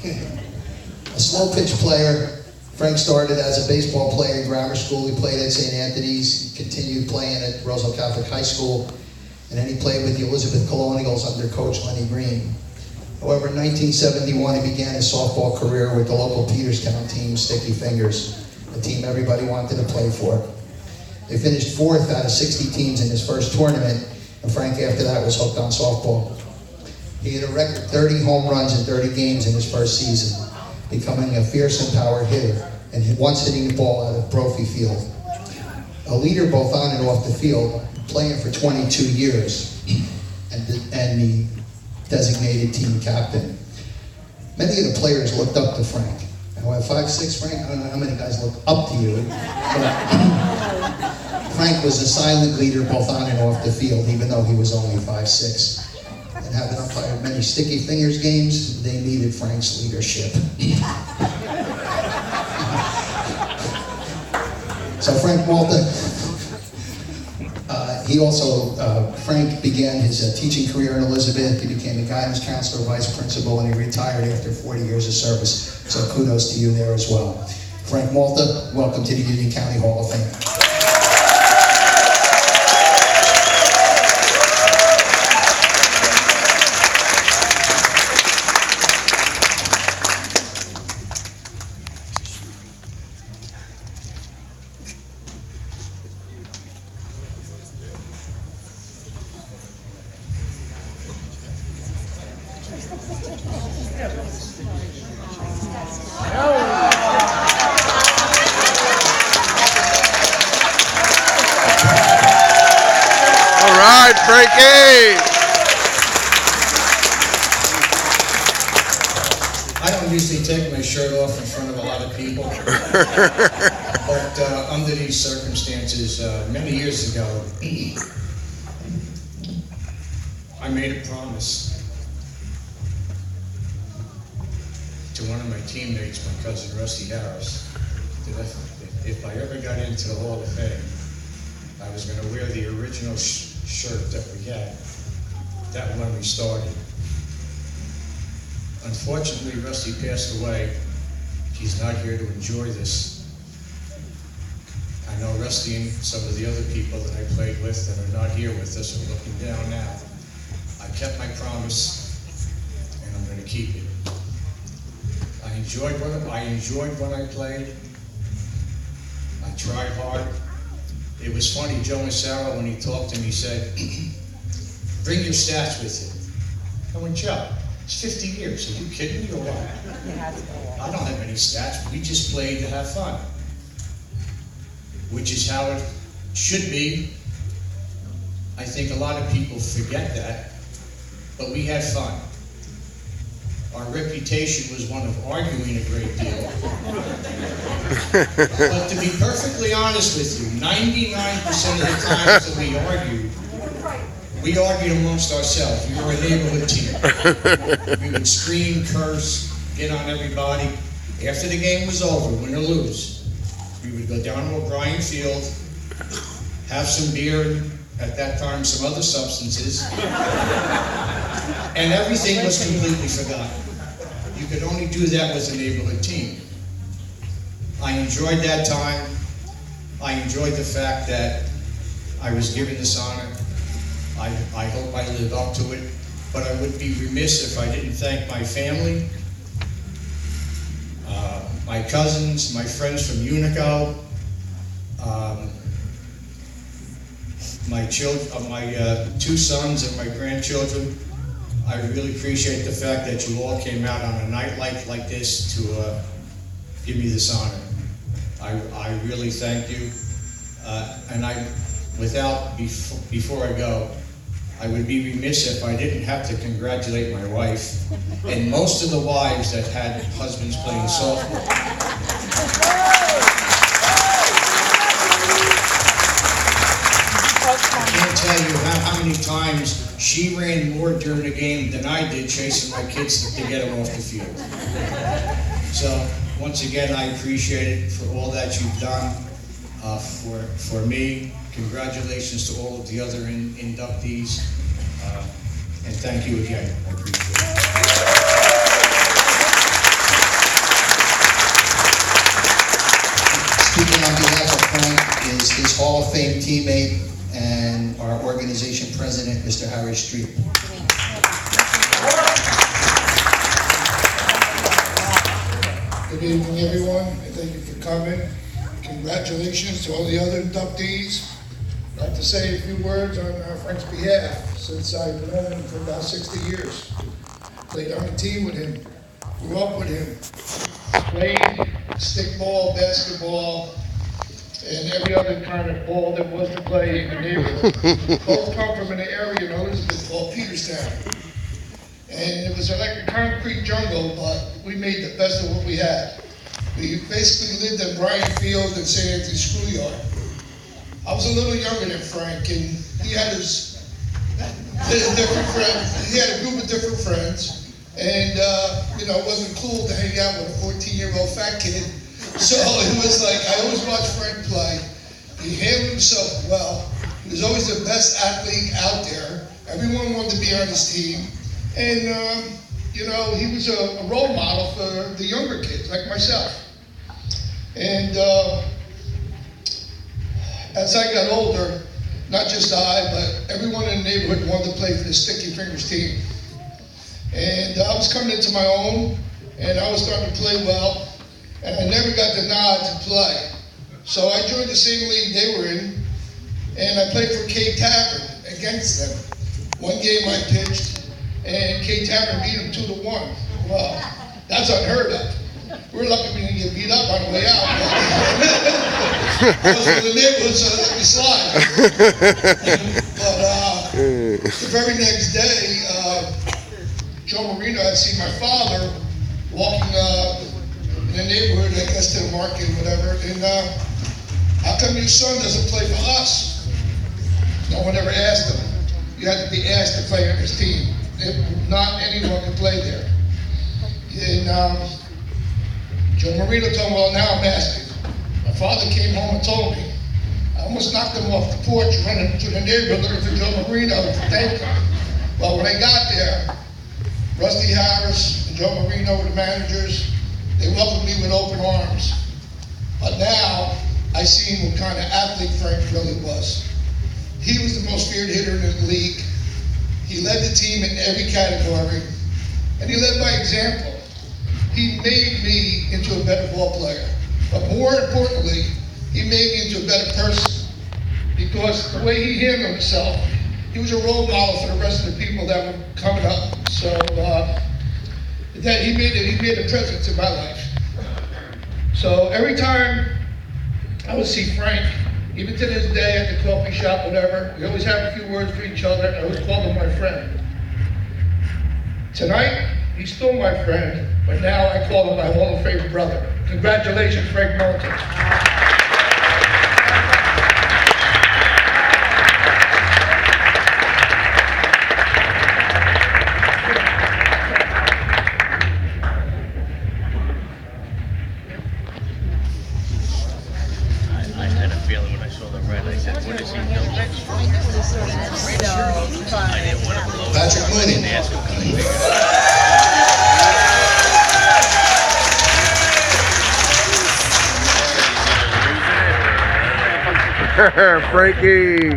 A slow pitch player, Frank started as a baseball player in grammar school. He played at St. Anthony's, he continued playing at Roseville Catholic High School, and then he played with the Elizabeth Colonials under Coach Lenny Green. However, in 1971, he began his softball career with the local Peterstown team, Sticky Fingers, a team everybody wanted to play for. They finished 4th out of 60 teams in his first tournament, and Frank after that was hooked on softball. He had a record 30 home runs in 30 games in his first season, becoming a fearsome power hitter, and once hitting the ball out of Brophy Field. A leader both on and off the field, playing for 22 years, and the designated team captain. Many of the players looked up to Frank. Now at 5'6", Frank, I don't know how many guys look up to you, but Frank was a silent leader both on and off the field, even though he was only 5'6". And having umpired many Sticky Fingers games, they needed Frank's leadership. So Frank Malta, Frank began his teaching career in Elizabeth. He became a guidance counselor, vice principal, and he retired after 40 years of service. So kudos to you there as well. Frank Malta, welcome to the Union County Hall of Fame. I don't usually take my shirt off in front of a lot of people, but under these circumstances, many years ago, I made a promise to one of my teammates, my cousin Rusty Harris, that if I ever got into the Hall of Fame, I was going to wear the original shirt that we had, that when we started. Unfortunately, Rusty passed away. He's not here to enjoy this. I know Rusty and some of the other people that I played with that are not here with us are looking down now. I kept my promise, and I'm going to keep it. I enjoyed when I played. I tried hard. It was funny, Joe Massaro, when he talked to me, said, bring your stats with you. I went, Joe, it's 50 years. Are you kidding me or what? I don't have any stats. We just played to have fun, which is how it should be. I think a lot of people forget that, but we had fun. Our reputation was one of arguing a great deal. But to be perfectly honest with you, 99% of the times that we argued amongst ourselves. We were a neighborhood team. We would scream, curse, get on everybody. After the game was over, win or lose, we would go down to O'Brien Field, have some beer, at that time some other substances, and everything was completely forgotten. You could only do that with a neighborhood team. I enjoyed that time. I enjoyed the fact that I was given this honor. I hope I live up to it, but I would be remiss if I didn't thank my family, my cousins, my friends from Unico, my two sons and my grandchildren. I really appreciate the fact that you all came out on a night like this to give me this honor. I really thank you, and before I go, I would be remiss if I didn't have to congratulate my wife and most of the wives that had husbands playing softball. I can't tell you how many times she ran more during the game than I did chasing my kids to get them off the field. So once again, I appreciate it for all that you've done for me. Congratulations to all of the other inductees, and thank you again. I appreciate it. his Hall of Fame teammate and our organization president, Mr. Harry Streep. Good evening, everyone, and thank you for coming. Congratulations to all the other inductees. I'd like to say a few words on Frank's behalf, since I've known him for about 60 years. Played on a team with him, grew up with him, played stickball, basketball, and every other kind of ball that was to play in the neighborhood. Both come from an area in Elizabeth called Peterstown. And it was like a concrete jungle, but we made the best of what we had. We basically lived in Bryan Field and St. Anthony's Schoolyard. I was a little younger than Frank, and he had his different friends. He had a group of different friends, and you know, it wasn't cool to hang out with a 14-year-old fat kid. So it was like, I always watched Frank play. He handled himself well. He was always the best athlete out there. Everyone wanted to be on his team. And, you know, he was a role model for the younger kids, like myself. And as I got older, not just I, but everyone in the neighborhood wanted to play for the Sticky Fingers team. And I was coming into my own, and I was starting to play well, and I never got the nod to play. So I joined the same league they were in, and I played for K Tavern against them. One game I pitched, and K Tavern beat him 2-1. Well, that's unheard of. We're lucky we didn't get beat up on the way out. I was in the neighborhood, so they let me slide. But the very next day, Joe Marino had seen my father walking in the neighborhood, I guess to the market or whatever, and how come your son doesn't play for us? No one ever asked him. You had to be asked to play on his team. Not anyone could play there. And Joe Marino told me, well, now I'm asking. My father came home and told me. I almost knocked him off the porch, running to the neighborhood looking for Joe Marino to thank him. Well, when I got there, Rusty Harris and Joe Marino were the managers. They welcomed me with open arms. But now, I seen what kind of athlete Frank really was. He was the most feared hitter in the league. He led the team in every category, and he led by example. He made me into a better ball player, but more importantly, he made me into a better person, because the way he handled himself, he was a role model for the rest of the people that were coming up. So that he made a presence in my life. So every time I would see Frank, even to this day at the coffee shop, whatever, we always have a few words for each other. I always call him my friend. Tonight, he's still my friend, but now I call him my Hall of Fame brother. Congratulations, Frank Malta. I had a feeling when I saw the red, I said, what is he doing? I didn't want to blow it. Patrick I Mooney. didn't ask him because I figured. Frankie.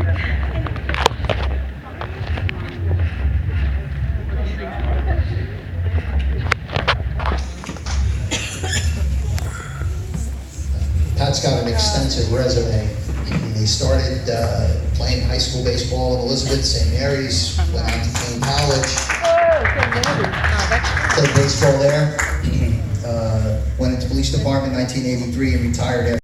Pat's got an extensive resume. He started playing high school baseball in Elizabeth, St. Mary's, went on to Kane College, played baseball there, went into police department in 1983 and retired after